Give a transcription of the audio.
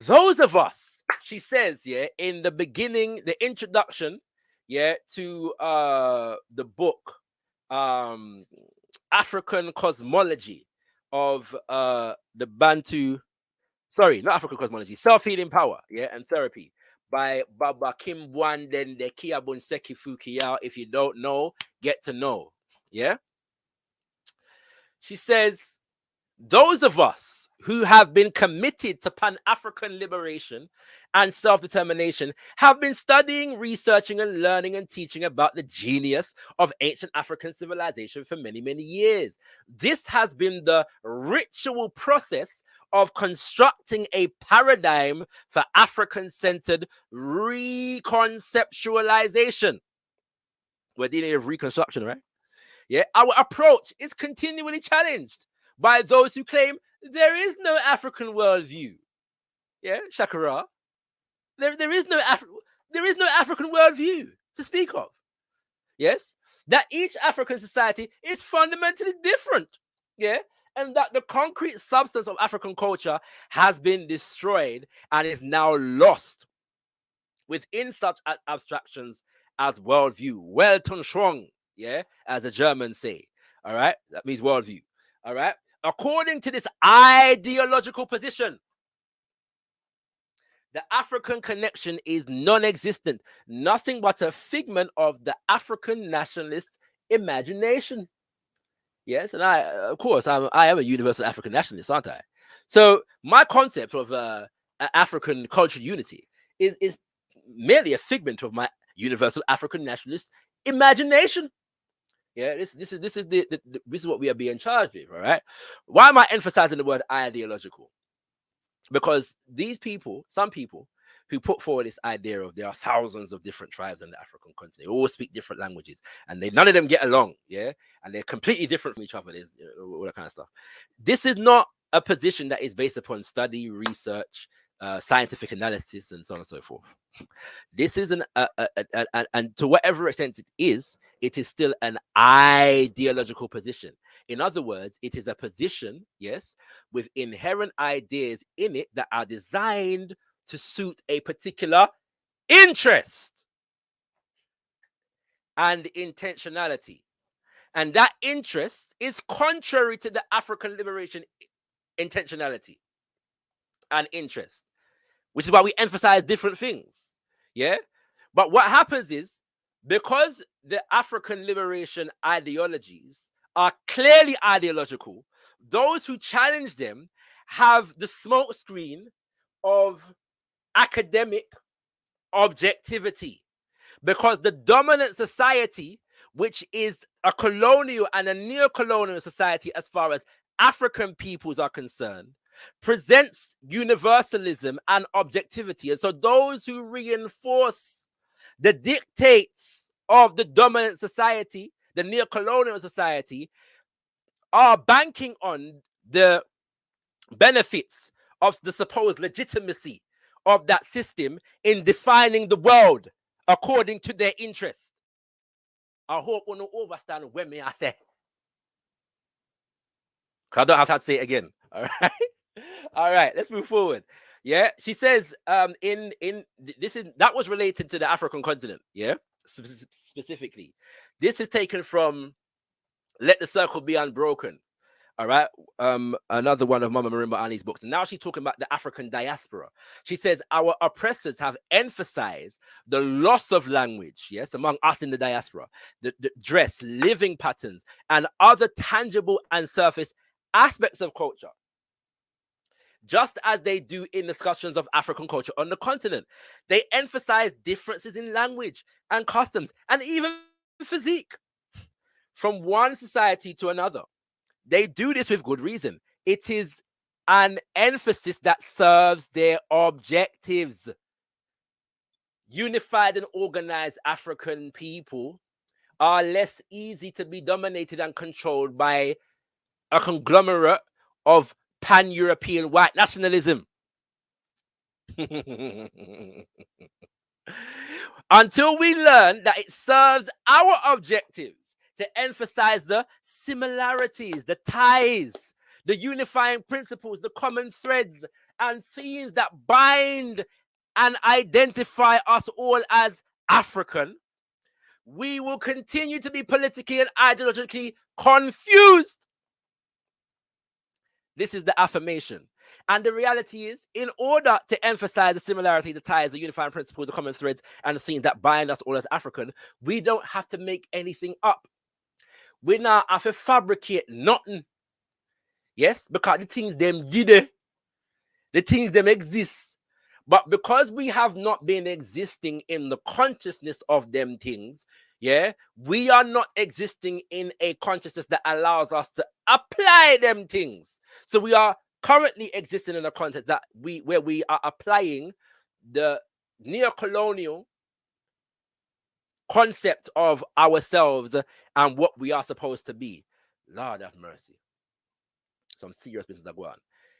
Those of us, she says, yeah, in the beginning, the introduction, yeah, to the book, um, African Cosmology of the Bantu, sorry, not African Cosmology, Self-Healing Power, yeah, and Therapy by Baba Kimbwanden Kiabun Seki Fukiya. If you don't know, get to know, yeah. She says, those of us who have been committed to Pan-African liberation and self-determination have been studying, researching, and learning and teaching about the genius of ancient African civilization for many, many years. This has been the ritual process of constructing a paradigm for African-centered reconceptualization. We're dealing with reconstruction, right? Yeah, our approach is continually challenged by those who claim there is no African worldview. Yeah, Shakara. There is no African worldview to speak of. Yes, that each African society is fundamentally different. Yeah, and that the concrete substance of African culture has been destroyed and is now lost within such abstractions as worldview. Weltanschauung, yeah, as the Germans say. All right, that means worldview. All right, according to this ideological position, the African connection is non-existent, nothing but a figment of the African nationalist imagination. Yes, and I, of course, I am a universal African nationalist, aren't I? So my concept of African cultural unity is merely a figment of my universal African nationalist imagination. Yeah, this is what we are being charged with. All right. Why am I emphasizing the word ideological? Because these people, some people who put forward this idea of there are thousands of different tribes on the African continent, they all speak different languages, and none of them get along, yeah, and they're completely different from each other. There's all that kind of stuff. This is not a position that is based upon study, research, scientific analysis, and so on and so forth. This is and to whatever extent it is still an ideological position. In other words, it is a position, yes, with inherent ideas in it that are designed to suit a particular interest and intentionality. And that interest is contrary to the African liberation intentionality and interest, which is why we emphasize different things. Yeah. But what happens is, because the African liberation ideologies are clearly ideological, those who challenge them have the smoke screen of academic objectivity, because the dominant society, which is a colonial and a neo-colonial society as far as African peoples are concerned, presents universalism and objectivity. And so those who reinforce the dictates of the dominant society, the neo-colonial society, are banking on the benefits of the supposed legitimacy of that system in defining the world according to their interest. I hope you don't understand what I say. Because I don't have to say it again. All right. All right. Let's move forward. Yeah. She says that was related to the African continent. Yeah. Specifically. This is taken from Let the Circle Be Unbroken. All right. Another one of Mama Marimba Ani's books. And now she's talking about the African diaspora. She says our oppressors have emphasized the loss of language, yes, among us in the diaspora, the dress, living patterns, and other tangible and surface aspects of culture, just as they do in discussions of African culture on the continent. They emphasize differences in language and customs and even physique from one society to another. They do this with good reason. It is an emphasis that serves their objectives. Unified and organized African people are less easy to be dominated and controlled by a conglomerate of pan-European white nationalism. Until we learn that it serves our objectives to emphasize the similarities, the ties, the unifying principles, the common threads, and themes that bind and identify us all as African, we will continue to be politically and ideologically confused. This is the affirmation. And the reality is, in order to emphasize the similarity, the ties, the unifying principles, the common threads, and the things that bind us all as African, we don't have to make anything up. We now have to fabricate nothing. Yes, because the things them did, the things them exist. But because we have not been existing in the consciousness of them things, yeah, we are not existing in a consciousness that allows us to apply them things. So we are currently existing in a context that where we are applying the neo-colonial concept of ourselves and what we are supposed to be. Lord have mercy. Some serious business that go on.